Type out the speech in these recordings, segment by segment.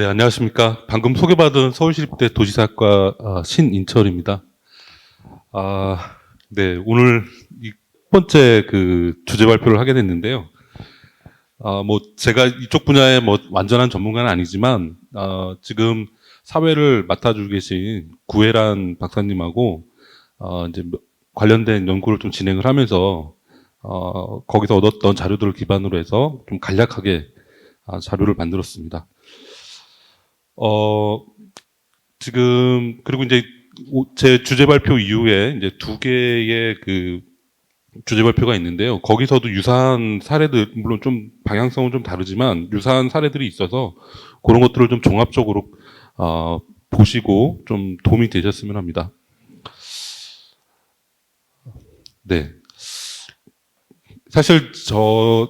네, 안녕하십니까. 방금 소개받은 서울시립대 도시사학과 신인철입니다. 네, 오늘 이 첫 번째 그 주제 발표를 하게 됐는데요. 뭐 제가 이쪽 분야의 뭐 완전한 전문가는 아니지만 지금 사회를 맡아주고 계신 구혜란 박사님하고 이제 관련된 연구를 좀 진행을 하면서 거기서 얻었던 자료들을 기반으로 해서 좀 간략하게 자료를 만들었습니다. 지금, 그리고 이제 제 주제 발표 이후에 이제 두 개의 그 주제 발표가 있는데요. 거기서도 유사한 사례들, 물론 좀 방향성은 좀 다르지만 유사한 사례들이 있어서 그런 것들을 좀 종합적으로, 보시고 좀 도움이 되셨으면 합니다. 네. 사실 저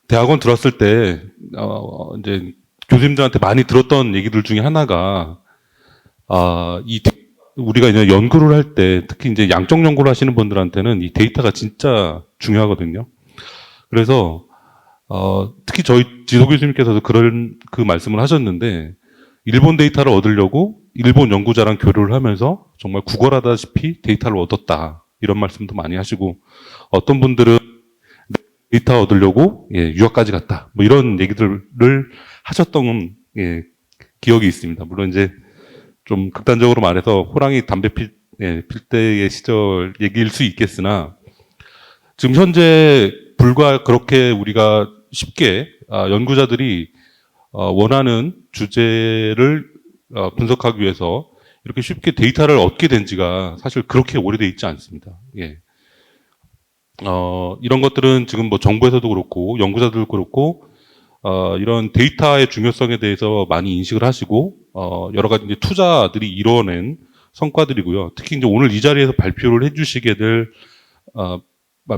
대학원 들었을 때, 이제 교수님들한테 많이 들었던 얘기들 중에 하나가, 우리가 이제 연구를 할 때, 특히 이제 양적 연구를 하시는 분들한테는 이 데이터가 진짜 중요하거든요. 그래서, 특히 저희 지도 교수님께서도 그런 그 말씀을 하셨는데, 일본 데이터를 얻으려고 일본 연구자랑 교류를 하면서 정말 구걸하다시피 데이터를 얻었다. 이런 말씀도 많이 하시고, 어떤 분들은 데이터 얻으려고 유학까지 갔다. 뭐 이런 얘기들을 하셨던 기억이 있습니다. 물론 이제 좀 극단적으로 말해서 호랑이 담배 필 때의 시절 얘기일 수 있겠으나 지금 현재 불과 그렇게 우리가 쉽게 연구자들이 원하는 주제를 분석하기 위해서 이렇게 쉽게 데이터를 얻게 된 지가 사실 그렇게 오래돼 있지 않습니다. 이런 것들은 지금 뭐 정부에서도 그렇고 연구자들도 그렇고 이런 데이터의 중요성에 대해서 많이 인식을 하시고 여러 가지 이제 투자들이 이뤄낸 성과들이고요. 특히 이제 오늘 이 자리에서 발표를 해주시게 될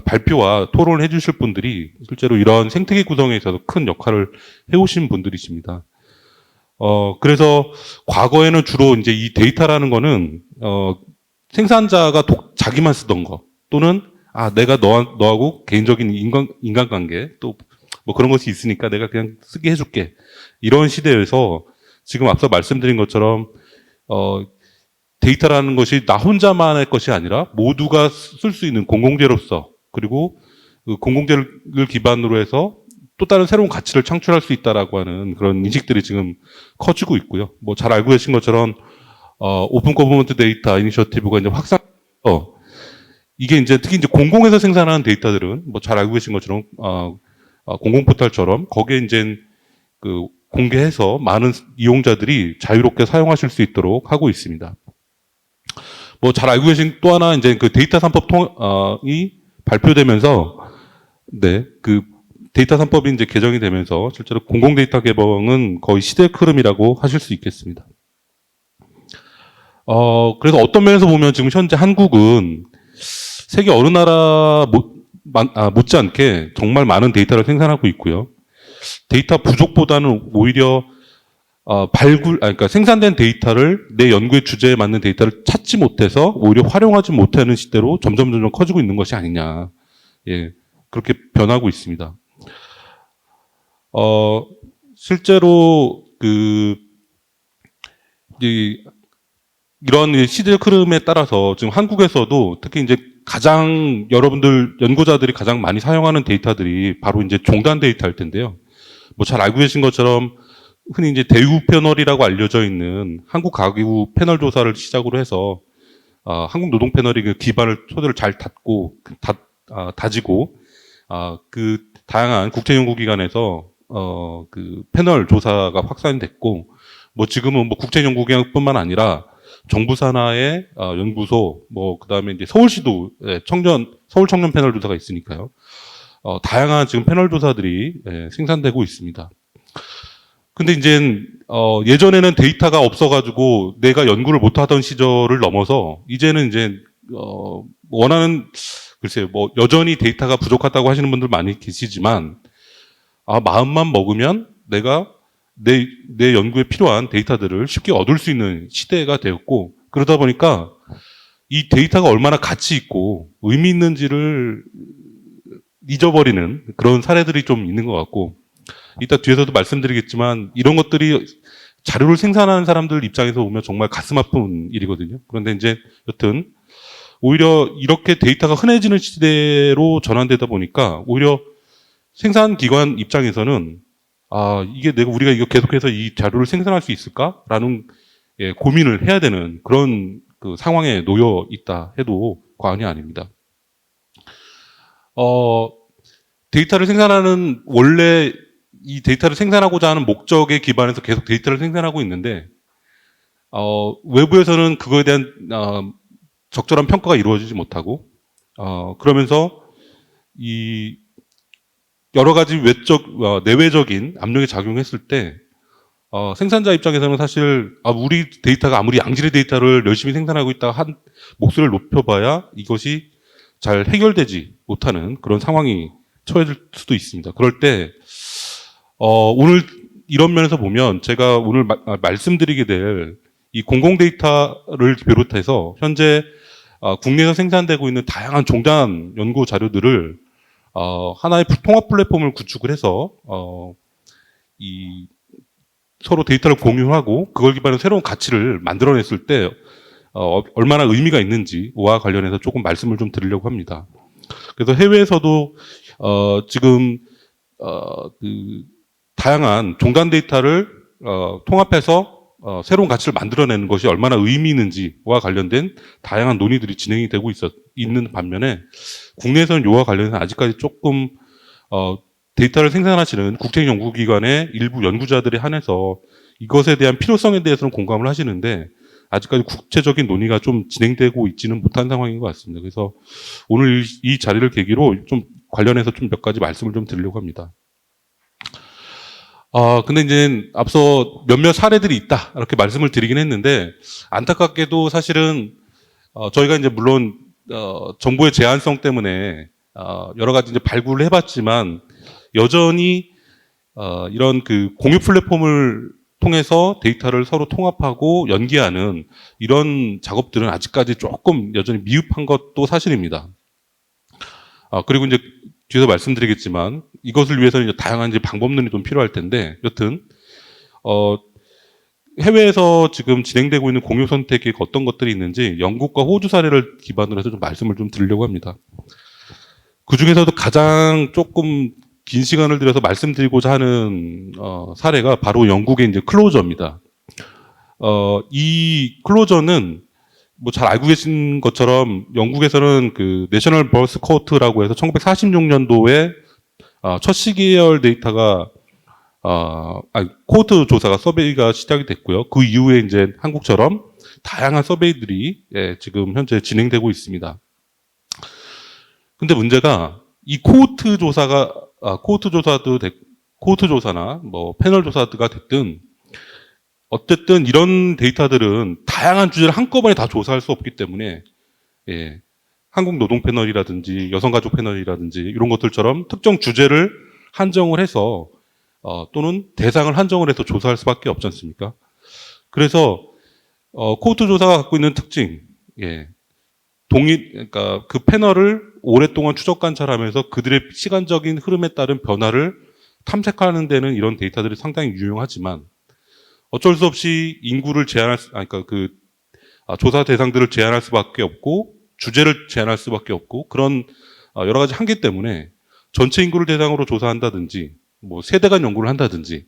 발표와 토론을 해주실 분들이 실제로 이런 생태계 구성에 있어서 큰 역할을 해오신 분들이십니다. 그래서 과거에는 주로 이제 이 데이터라는 거는 생산자가 자기만 쓰던 거 또는 내가 너하고 개인적인 인간관계 또 뭐 그런 것이 있으니까 내가 그냥 쓰게 해줄게. 이런 시대에서 지금 앞서 말씀드린 것처럼 데이터라는 것이 나 혼자만의 것이 아니라 모두가 쓸 수 있는 공공재로서 그리고 그 공공재를 기반으로 해서 또 다른 새로운 가치를 창출할 수 있다라고 하는 그런 인식들이 지금 커지고 있고요. 뭐 잘 알고 계신 것처럼 오픈 거버먼트 데이터 이니셔티브가 이제 확산해서 이게 이제 특히 이제 공공에서 생산하는 데이터들은 뭐 잘 알고 계신 것처럼 공공 포털처럼 거기에 이제 그 공개해서 많은 이용자들이 자유롭게 사용하실 수 있도록 하고 있습니다. 뭐 잘 알고 계신 또 하나 이제 그 데이터 3법이 발표되면서 그 데이터 3법이 이제 개정이 되면서 실제로 공공 데이터 개방은 거의 시대의 흐름이라고 하실 수 있겠습니다. 그래서 어떤 면에서 보면 지금 현재 한국은 세계 어느 나라 못지않게 정말 많은 데이터를 생산하고 있고요. 데이터 부족보다는 오히려 그러니까 생산된 데이터를 내 연구의 주제에 맞는 데이터를 찾지 못해서 오히려 활용하지 못하는 시대로 점점 커지고 있는 것이 아니냐. 그렇게 변하고 있습니다. 실제로 이런 시대의 흐름에 따라서 지금 한국에서도 특히 이제 가장 여러분들 연구자들이 가장 많이 사용하는 데이터들이 바로 이제 종단 데이터일 텐데요. 뭐 잘 알고 계신 것처럼 흔히 이제 대우 패널이라고 알려져 있는 한국 가구 패널 조사를 시작으로 해서 한국 노동 패널이 그 기반을 토대를 잘 다지고 그 다양한 국제 연구기관에서 그 패널 조사가 확산됐고 뭐 지금은 뭐 국제 연구기관뿐만 아니라 정부 산하의 연구소, 뭐 그다음에 이제 서울시도 서울 청년 패널 조사가 있으니까요. 다양한 지금 패널 조사들이 생산되고 있습니다. 근데 이제 예전에는 데이터가 없어가지고 내가 연구를 못하던 시절을 넘어서 이제는 이제 원하는 글쎄요, 뭐 여전히 데이터가 부족하다고 하시는 분들 많이 계시지만 마음만 먹으면 내가 내 연구에 필요한 데이터들을 쉽게 얻을 수 있는 시대가 되었고 그러다 보니까 이 데이터가 얼마나 가치 있고 의미 있는지를 잊어버리는 그런 사례들이 좀 있는 것 같고 이따 뒤에서도 말씀드리겠지만 이런 것들이 자료를 생산하는 사람들 입장에서 보면 정말 가슴 아픈 일이거든요. 그런데 이제 여튼 오히려 이렇게 데이터가 흔해지는 시대로 전환되다 보니까 오히려 생산 기관 입장에서는 이게 우리가 이거 계속해서 이 자료를 생산할 수 있을까라는 고민을 해야 되는 그런 그 상황에 놓여 있다 해도 과언이 아닙니다. 데이터를 생산하는 원래 이 데이터를 생산하고자 하는 목적에 기반해서 계속 데이터를 생산하고 있는데 외부에서는 그거에 대한 적절한 평가가 이루어지지 못하고 그러면서 이 여러 가지 내외적인 압력이 작용했을 때 생산자 입장에서는 사실 우리 데이터가 아무리 양질의 데이터를 열심히 생산하고 있다가 한 목소리를 높여봐야 이것이 잘 해결되지 못하는 그런 상황이 처해질 수도 있습니다. 그럴 때 오늘 이런 면에서 보면 제가 오늘 말씀드리게 될 이 공공 데이터를 비롯해서 현재 국내에서 생산되고 있는 다양한 종단 연구 자료들을 하나의 통합 플랫폼을 구축을 해서 이 서로 데이터를 공유하고 그걸 기반으로 새로운 가치를 만들어냈을 때 얼마나 의미가 있는지와 관련해서 조금 말씀을 좀 드리려고 합니다. 그래서 해외에서도 지금 그 다양한 종단 데이터를 통합해서 새로운 가치를 만들어내는 것이 얼마나 의미 있는지와 관련된 다양한 논의들이 진행이 되고 있는 반면에 국내에서는 이와 관련해서 아직까지 조금 데이터를 생산하시는 국제연구기관의 일부 연구자들에 한해서 이것에 대한 필요성에 대해서는 공감을 하시는데 아직까지 구체적인 논의가 좀 진행되고 있지는 못한 상황인 것 같습니다. 그래서 오늘 이 자리를 계기로 좀 관련해서 좀 몇 가지 말씀을 좀 드리려고 합니다. 근데 이제 앞서 몇몇 사례들이 있다 이렇게 말씀을 드리긴 했는데 안타깝게도 사실은 저희가 이제 물론 정보의 제한성 때문에 여러 가지 이제 발굴을 해봤지만 여전히 이런 그 공유 플랫폼을 통해서 데이터를 서로 통합하고 연계하는 이런 작업들은 아직까지 조금 여전히 미흡한 것도 사실입니다. 그리고 이제 뒤에서 말씀드리겠지만 이것을 위해서는 이제 다양한 이제 방법론이 좀 필요할 텐데 여튼 해외에서 지금 진행되고 있는 공유 선택이 어떤 것들이 있는지 영국과 호주 사례를 기반으로 해서 좀 말씀을 좀 드리려고 합니다. 그 중에서도 가장 조금 긴 시간을 들여서 말씀드리고자 하는 사례가 바로 영국의 이제 클로저입니다. 이 클로저는 뭐 잘 알고 계신 것처럼 영국에서는 그 내셔널 버스 코트라고 해서 1946년도에 첫 시계열 데이터가 코호트 조사가 서베이가 시작이 됐고요. 그 이후에 이제 한국처럼 다양한 서베이들이 지금 현재 진행되고 있습니다. 근데 문제가 이 코호트 조사가 코호트 조사나 뭐 패널 조사가 됐든 어쨌든 이런 데이터들은 다양한 주제를 한꺼번에 다 조사할 수 없기 때문에 한국 노동 패널이라든지 여성가족 패널이라든지 이런 것들처럼 특정 주제를 한정을 해서 또는 대상을 한정을 해서 조사할 수밖에 없지 않습니까? 그래서 코호트 조사가 갖고 있는 특징, 그러니까 그 패널을 오랫동안 추적 관찰하면서 그들의 시간적인 흐름에 따른 변화를 탐색하는 데는 이런 데이터들이 상당히 유용하지만 어쩔 수 없이 인구를 그러니까 조사 대상들을 제한할 수밖에 없고 주제를 제한할 수밖에 없고 그런 여러 가지 한계 때문에 전체 인구를 대상으로 조사한다든지 뭐 세대 간 연구를 한다든지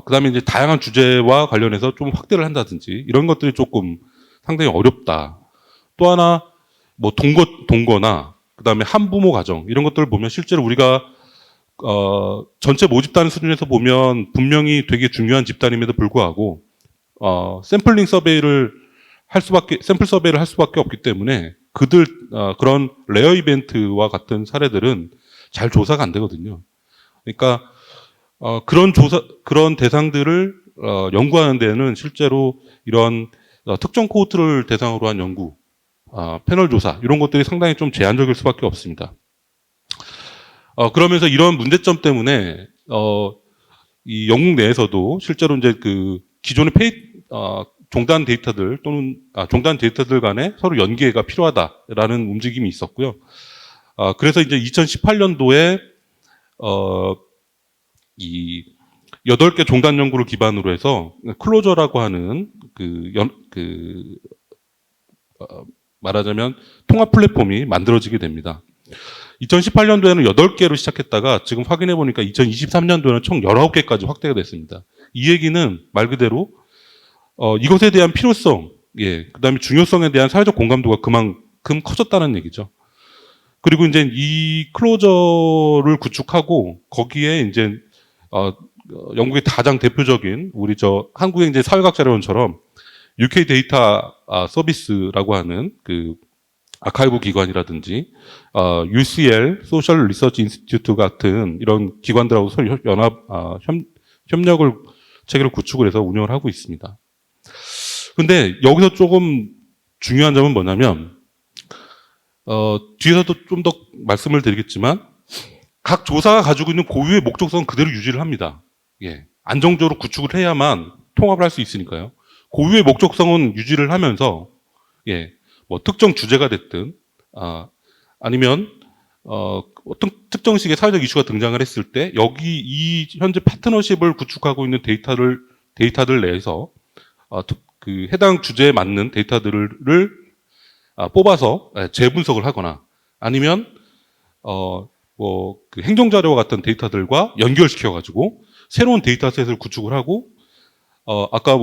그다음에 이제 다양한 주제와 관련해서 좀 확대를 한다든지 이런 것들이 조금 상당히 어렵다. 또 하나 뭐 동거나 그다음에 한부모 가정 이런 것들을 보면 실제로 우리가 전체 모집단 수준에서 보면 분명히 되게 중요한 집단임에도 불구하고 샘플 서베이를 할 수밖에 없기 때문에 그런 레어 이벤트와 같은 사례들은 잘 조사가 안 되거든요. 그러니까 그런 대상들을 연구하는 데는 실제로 이런 특정 코호트를 대상으로 한 연구, 패널 조사 이런 것들이 상당히 좀 제한적일 수밖에 없습니다. 그러면서 이런 문제점 때문에 이 영국 내에서도 실제로 이제 그 기존의 종단 데이터들 또는 종단 데이터들 간에 서로 연계가 필요하다라는 움직임이 있었고요. 그래서 이제 2018년도에 이 8개 종단 연구를 기반으로 해서 클로저라고 하는 말하자면 통합 플랫폼이 만들어지게 됩니다. 2018년도에는 8개로 시작했다가 지금 확인해 보니까 2023년도에는 총 19개까지 확대가 됐습니다. 이 얘기는 말 그대로 이것에 대한 필요성, 그다음에 중요성에 대한 사회적 공감도가 그만큼 커졌다는 얘기죠. 그리고 이제 이 클로저를 구축하고 거기에 이제 영국의 가장 대표적인 우리 한국의 이제 사회학자료원처럼 UK 데이터 서비스라고 하는 그 아카이브 기관이라든지 UCL 소셜 리서치 인스티튜트 같은 이런 기관들하고 협력을 체계를 구축을 해서 운영을 하고 있습니다. 근데 여기서 조금 중요한 점은 뭐냐면 뒤에서도 좀 더 말씀을 드리겠지만 각 조사가 가지고 있는 고유의 목적성은 그대로 유지를 합니다. 안정적으로 구축을 해야만 통합을 할 수 있으니까요. 고유의 목적성은 유지를 하면서 뭐 특정 주제가 됐든 아니면 어떤 특정 시기에 사회적 이슈가 등장을 했을 때 여기 이 현재 파트너십을 구축하고 있는 데이터들 내에서 그 해당 주제에 맞는 데이터들을 뽑아서 재분석을 하거나 아니면 뭐 그 행정자료와 같은 데이터들과 연결시켜 가지고 새로운 데이터셋을 구축을 하고 아까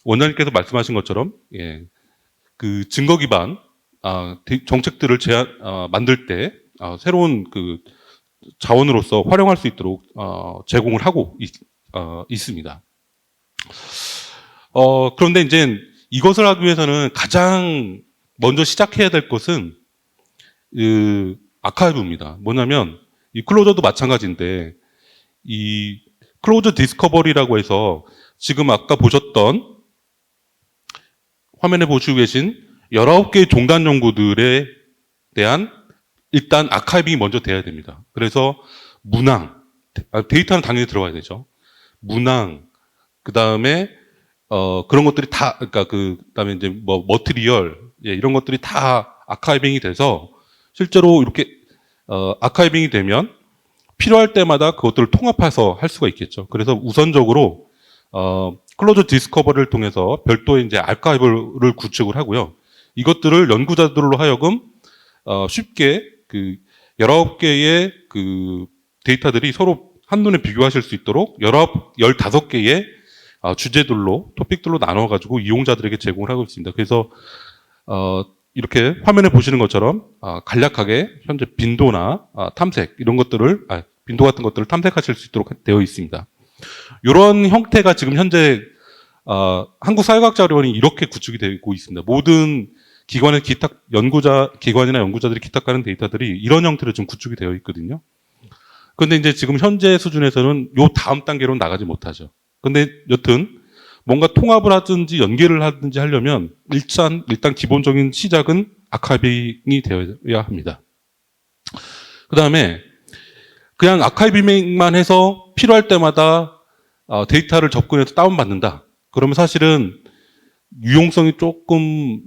원장님께서 말씀하신 것처럼 그 증거 기반 정책들을 만들 때 새로운 그 자원으로서 활용할 수 있도록 제공을 하고 있습니다. 그런데 이제 이것을 하기 위해서는 가장 먼저 시작해야 될 것은 아카이브입니다. 뭐냐면 이 클로저도 마찬가지인데 이 클로저 디스커버리라고 해서 지금 아까 보셨던 화면에 보시고 계신 19개의 종단 연구들에 대한 일단 아카이빙이 먼저 돼야 됩니다. 그래서 문항, 데이터는 당연히 들어가야 되죠. 문항, 그 다음에 그런 것들이 다, 그러니까 그 다음에 이제 뭐 머티리얼, 이런 것들이 다 아카이빙이 돼서 실제로 이렇게 아카이빙이 되면 필요할 때마다 그것들을 통합해서 할 수가 있겠죠. 그래서 우선적으로 클로저 디스커버리를 통해서 별도의 이제 아카이브를 구축을 하고요. 이것들을 연구자들로 하여금 쉽게 그 19개의 그 데이터들이 서로 한눈에 비교하실 수 있도록 15개의 주제들로 토픽들로 나눠 가지고 이용자들에게 제공을 하고 있습니다. 그래서 이렇게 화면에 보시는 것처럼 간략하게 현재 빈도나 탐색 이런 것들을 빈도 같은 것들을 탐색하실 수 있도록 되어 있습니다. 이런 형태가 지금 현재 한국사회과학자료원이 이렇게 구축이 되고 있습니다. 모든 기관의 기관이나 연구자들이 기탁하는 데이터들이 이런 형태로 좀 구축이 되어 있거든요. 그런데 이제 지금 현재 수준에서는 요 다음 단계로 나가지 못하죠. 근데 여튼 뭔가 통합을 하든지 연계를 하든지 하려면 일단 기본적인 시작은 아카이빙이 되어야 합니다. 그 다음에 그냥 아카이빙만 해서 필요할 때마다 데이터를 접근해서 다운받는다. 그러면 사실은 유용성이 조금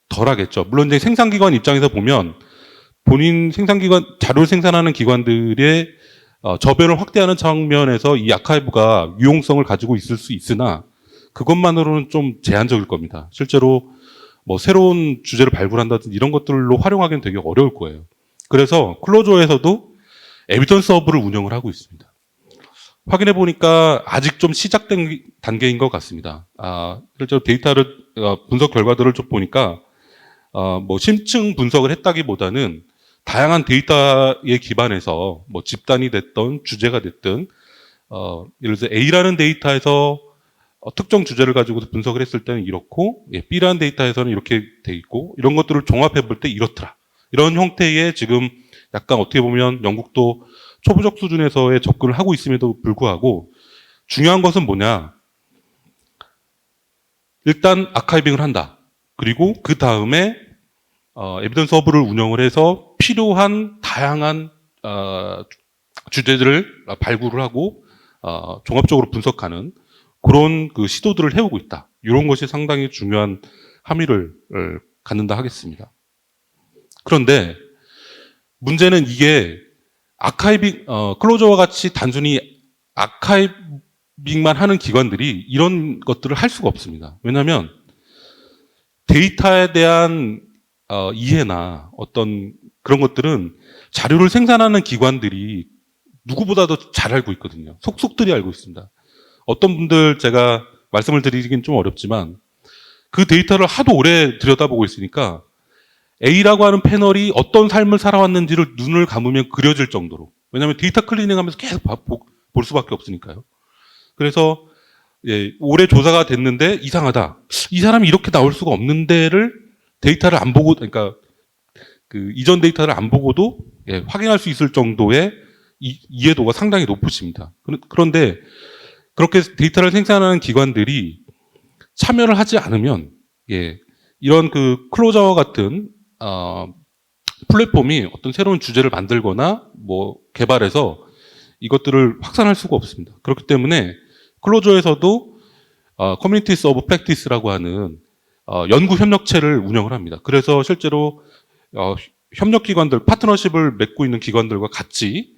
덜하겠죠. 물론 이제 생산기관 입장에서 보면 본인 자료를 생산하는 기관들의 저변을 확대하는 측면에서 이 아카이브가 유용성을 가지고 있을 수 있으나 그것만으로는 좀 제한적일 겁니다. 실제로 뭐 새로운 주제를 발굴한다든지 이런 것들로 활용하기는 되게 어려울 거예요. 그래서 클로저에서도 에비던스 허브를 운영을 하고 있습니다. 확인해 보니까 아직 좀 시작된 단계인 것 같습니다. 실제로 데이터를 분석 결과들을 좀 보니까 뭐 심층 분석을 했다기보다는 다양한 데이터에 기반해서 뭐 집단이 됐던 주제가 됐든 예를 들어서 A라는 데이터에서 특정 주제를 가지고서 분석을 했을 때는 이렇고 B라는 데이터에서는 이렇게 돼 있고 이런 것들을 종합해 볼 때 이렇더라. 이런 형태의 지금 약간 어떻게 보면 영국도 초보적 수준에서의 접근을 하고 있음에도 불구하고 중요한 것은 뭐냐. 일단 아카이빙을 한다. 그리고 그 다음에 에비던스 허브를 운영을 해서 필요한 다양한 주제들을 발굴을 하고 종합적으로 분석하는 그런 그 시도들을 해오고 있다. 이런 것이 상당히 중요한 함의를 갖는다 하겠습니다. 그런데 문제는 이게 클로저와 같이 단순히 아카이빙만 하는 기관들이 이런 것들을 할 수가 없습니다. 왜냐하면 데이터에 대한 이해나 어떤 그런 것들은 자료를 생산하는 기관들이 누구보다도 잘 알고 있거든요. 속속들이 알고 있습니다. 어떤 분들 제가 말씀을 드리긴 좀 어렵지만 그 데이터를 하도 오래 들여다보고 있으니까 A라고 하는 패널이 어떤 삶을 살아왔는지를 눈을 감으면 그려질 정도로. 왜냐하면 데이터 클리닝 하면서 계속 볼 수밖에 없으니까요. 그래서 예, 올해 조사가 됐는데 이상하다. 이 사람이 이렇게 나올 수가 없는데를 데이터를 안 보고, 그러니까 그 이전 데이터를 안 보고도 예, 확인할 수 있을 정도의 이해도가 상당히 높으십니다. 그런데 그렇게 데이터를 생산하는 기관들이 참여를 하지 않으면 예, 이런 그 클로저와 같은 플랫폼이 어떤 새로운 주제를 만들거나 뭐 개발해서 이것들을 확산할 수가 없습니다. 그렇기 때문에 클로저에서도 커뮤니티스 오브 프랙티스라고 하는 연구 협력체를 운영을 합니다. 그래서 실제로 협력기관들, 파트너십을 맺고 있는 기관들과 같이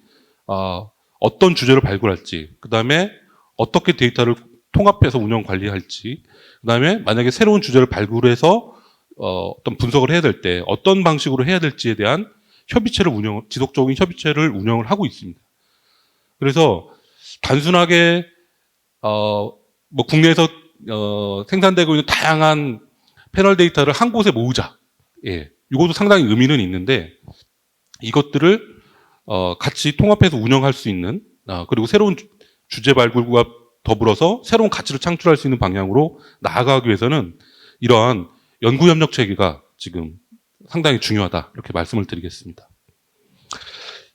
어떤 주제를 발굴할지, 그 다음에 어떻게 데이터를 통합해서 운영 관리할지, 그 다음에 만약에 새로운 주제를 발굴해서 어떤 분석을 해야 될 때 어떤 방식으로 해야 될지에 대한 협의체를 지속적인 협의체를 운영을 하고 있습니다. 그래서 단순하게 뭐 국내에서 생산되고 있는 다양한 패널 데이터를 한 곳에 모으자. 예, 이것도 상당히 의미는 있는데 이것들을 같이 통합해서 운영할 수 있는 그리고 새로운 주제 발굴과 더불어서 새로운 가치를 창출할 수 있는 방향으로 나아가기 위해서는 이러한 연구협력 체계가 지금 상당히 중요하다 이렇게 말씀을 드리겠습니다.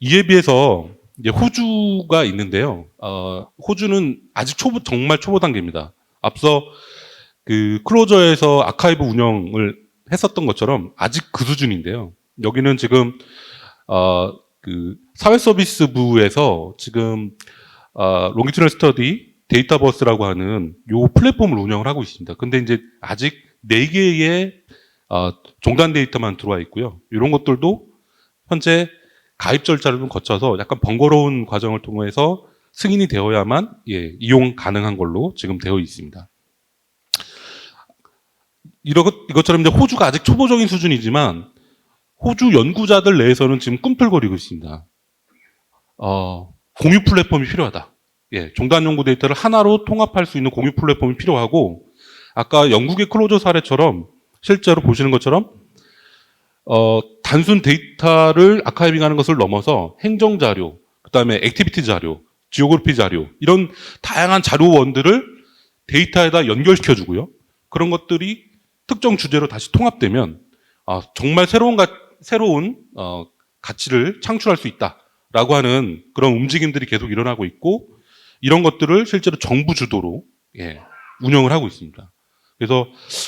이에 비해서 이제 호주가 있는데요. 호주는 아직 정말 초보 단계입니다. 앞서 그 클로저에서 아카이브 운영을 했었던 것처럼 아직 그 수준인데요. 여기는 지금 그 사회서비스부에서 지금 롱기튜널 스터디 데이터버스라고 하는 요 플랫폼을 운영을 하고 있습니다. 근데 이제 아직 4개의 종단 데이터만 들어와 있고요. 이런 것들도 현재 가입 절차를 좀 거쳐서 약간 번거로운 과정을 통해서 승인이 되어야만 이용 가능한 걸로 지금 되어 있습니다. 이것처럼 이제 호주가 아직 초보적인 수준이지만 호주 연구자들 내에서는 지금 꿈틀거리고 있습니다. 공유 플랫폼이 필요하다. 예, 종단 연구 데이터를 하나로 통합할 수 있는 공유 플랫폼이 필요하고 아까 영국의 클로저 사례처럼 실제로 보시는 것처럼 단순 데이터를 아카이빙하는 것을 넘어서 행정 자료, 그다음에 액티비티 자료, 지오그래피 자료 이런 다양한 자료원들을 데이터에다 연결시켜 주고요. 그런 것들이 특정 주제로 다시 통합되면 정말 새로운 가치를 창출할 수 있다라고 하는 그런 움직임들이 계속 일어나고 있고 이런 것들을 실제로 정부 주도로 운영을 하고 있습니다. 그래서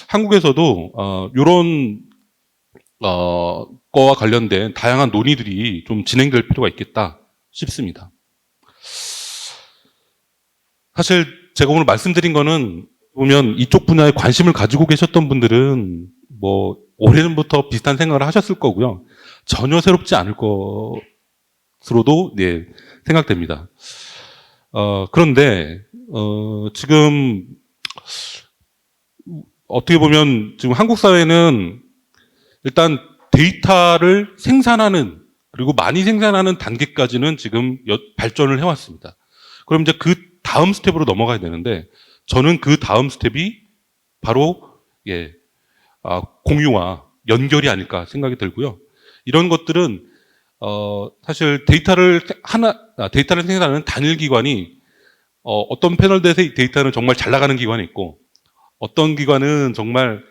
한국에서도 이런 거와 관련된 다양한 논의들이 좀 진행될 필요가 있겠다 싶습니다. 사실 제가 오늘 말씀드린 거는 보면 이쪽 분야에 관심을 가지고 계셨던 분들은 뭐 오래전부터 비슷한 생각을 하셨을 거고요. 전혀 새롭지 않을 것으로도 생각됩니다. 그런데 지금 어떻게 보면 지금 한국 사회는 일단 데이터를 생산하는 그리고 많이 생산하는 단계까지는 지금 발전을 해왔습니다. 그럼 이제 그 다음 스텝으로 넘어가야 되는데 저는 그 다음 스텝이 바로 공유와 연결이 아닐까 생각이 들고요. 이런 것들은 사실 데이터를 생산하는 단일 기관이 어떤 패널 데이터는 정말 잘 나가는 기관이 있고 어떤 기관은 정말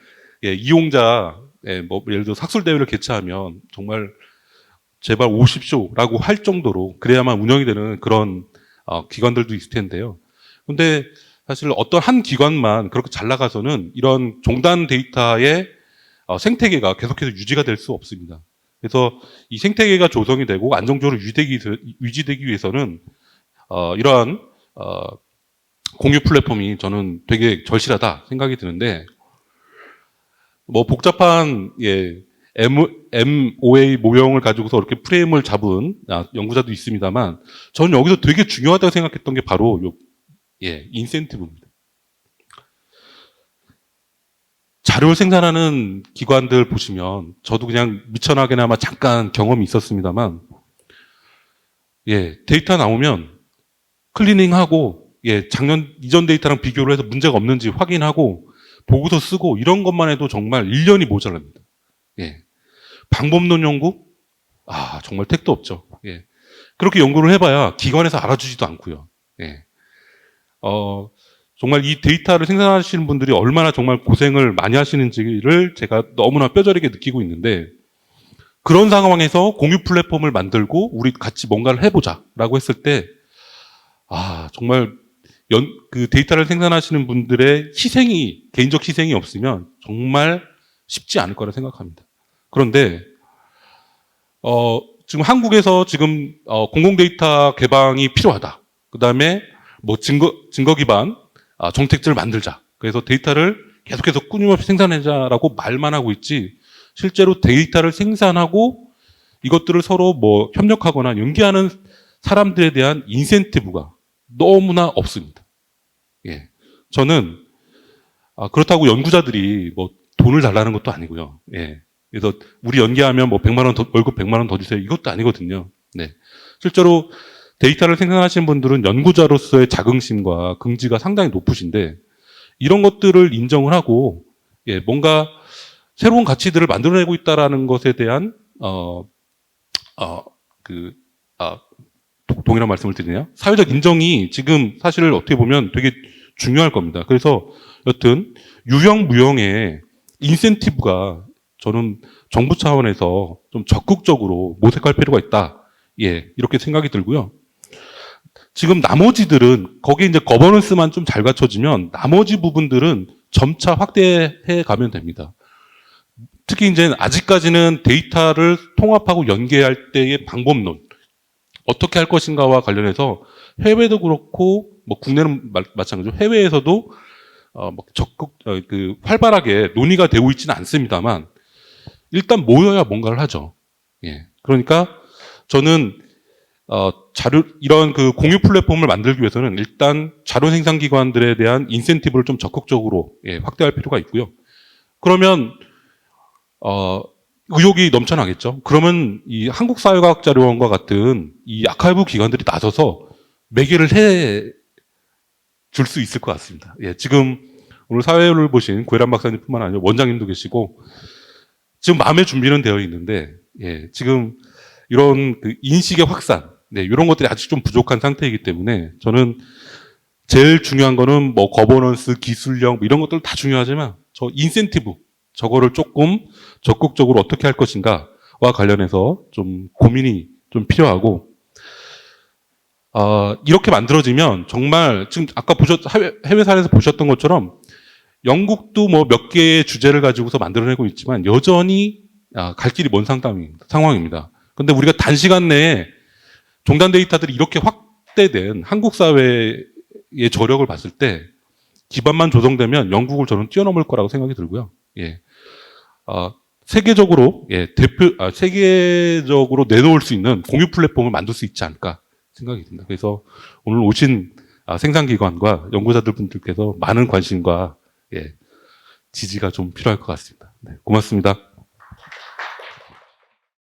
이용자 뭐 예를 들어 학술 대회를 개최하면 정말 제발 오십시오라고 할 정도로 그래야만 운영이 되는 그런 기관들도 있을 텐데요. 근데 사실 어떤 한 기관만 그렇게 잘 나가서는 이런 종단 데이터의 생태계가 계속해서 유지가 될 수 없습니다. 그래서 이 생태계가 조성이 되고 안정적으로 유지되기 위해서는 이러한 공유 플랫폼이 저는 되게 절실하다 생각이 드는데 뭐 복잡한 MOA 모형을 가지고서 이렇게 프레임을 잡은 연구자도 있습니다만, 저는 여기서 되게 중요하다고 생각했던 게 바로 인센티브입니다. 자료를 생산하는 기관들 보시면, 저도 그냥 미천하게나마 잠깐 경험이 있었습니다만, 데이터 나오면 클리닝하고, 작년 이전 데이터랑 비교를 해서 문제가 없는지 확인하고, 보고서 쓰고, 이런 것만 해도 정말 1년이 모자랍니다. 방법론 연구? 정말 택도 없죠. 그렇게 연구를 해봐야 기관에서 알아주지도 않고요. 정말 이 데이터를 생산하시는 분들이 얼마나 정말 고생을 많이 하시는지를 제가 너무나 뼈저리게 느끼고 있는데, 그런 상황에서 공유 플랫폼을 만들고 우리 같이 뭔가를 해보자라고 했을 때, 정말 그 데이터를 생산하시는 분들의 개인적 희생이 없으면 정말 쉽지 않을 거라 생각합니다. 그런데, 지금 한국에서 지금, 공공 데이터 개방이 필요하다. 그 다음에 뭐 증거 기반, 정책들을 만들자. 그래서 데이터를 계속해서 끊임없이 생산하자라고 말만 하고 있지, 실제로 데이터를 생산하고 이것들을 서로 뭐 협력하거나 연계하는 사람들에 대한 인센티브가 너무나 없습니다. 저는, 그렇다고 연구자들이 뭐 돈을 달라는 것도 아니고요. 그래서 우리 연계하면 뭐 100만 원 월급 100만 원 더 주세요. 이것도 아니거든요. 실제로 데이터를 생산하시는 분들은 연구자로서의 자긍심과 긍지가 상당히 높으신데, 이런 것들을 인정을 하고, 뭔가 새로운 가치들을 만들어내고 있다라는 것에 대한, 동일한 말씀을 드리네요. 사회적 인정이 지금 사실 어떻게 보면 되게 중요할 겁니다. 그래서 여튼, 유형, 무형의 인센티브가 저는 정부 차원에서 좀 적극적으로 모색할 필요가 있다. 이렇게 생각이 들고요. 지금 나머지들은 거기에 이제 거버넌스만 좀 잘 갖춰지면 나머지 부분들은 점차 확대해 가면 됩니다. 특히 이제 아직까지는 데이터를 통합하고 연계할 때의 방법론, 어떻게 할 것인가와 관련해서 해외도 그렇고 뭐 국내는 마찬가지로 해외에서도 적극 활발하게 논의가 되고 있지는 않습니다만, 일단 모여야 뭔가를 하죠. 그러니까 저는 이런 그 공유 플랫폼을 만들기 위해서는 일단 자료 생산 기관들에 대한 인센티브를 좀 적극적으로 확대할 필요가 있고요. 그러면 의욕이 넘쳐나겠죠. 그러면 이 한국사회과학자료원과 같은 이 아카이브 기관들이 나서서 매개를 해 줄 수 있을 것 같습니다. 지금 오늘 사회를 보신 고혜란 박사님뿐만 아니라 원장님도 계시고 지금 마음의 준비는 되어 있는데, 지금 이런 그 인식의 확산, 이런 것들이 아직 좀 부족한 상태이기 때문에 저는 제일 중요한 거는 뭐 거버넌스, 기술력 뭐 이런 것들 다 중요하지만 저 인센티브, 저거를 조금 적극적으로 어떻게 할 것인가와 관련해서 좀 고민이 좀 필요하고, 이렇게 만들어지면 정말 지금 아까 해외 사례에서 보셨던 것처럼 영국도 뭐 몇 개의 주제를 가지고서 만들어내고 있지만 여전히 갈 길이 먼 상황입니다. 근데 우리가 단시간 내에 종단 데이터들이 이렇게 확대된 한국 사회의 저력을 봤을 때 기반만 조성되면 영국을 저는 뛰어넘을 거라고 생각이 들고요. 세계적으로 세계적으로 내놓을 수 있는 공유 플랫폼을 만들 수 있지 않을까 생각이 듭니다. 그래서 오늘 오신 생산기관과 연구자들 분들께서 많은 관심과 지지가 좀 필요할 것 같습니다. 고맙습니다.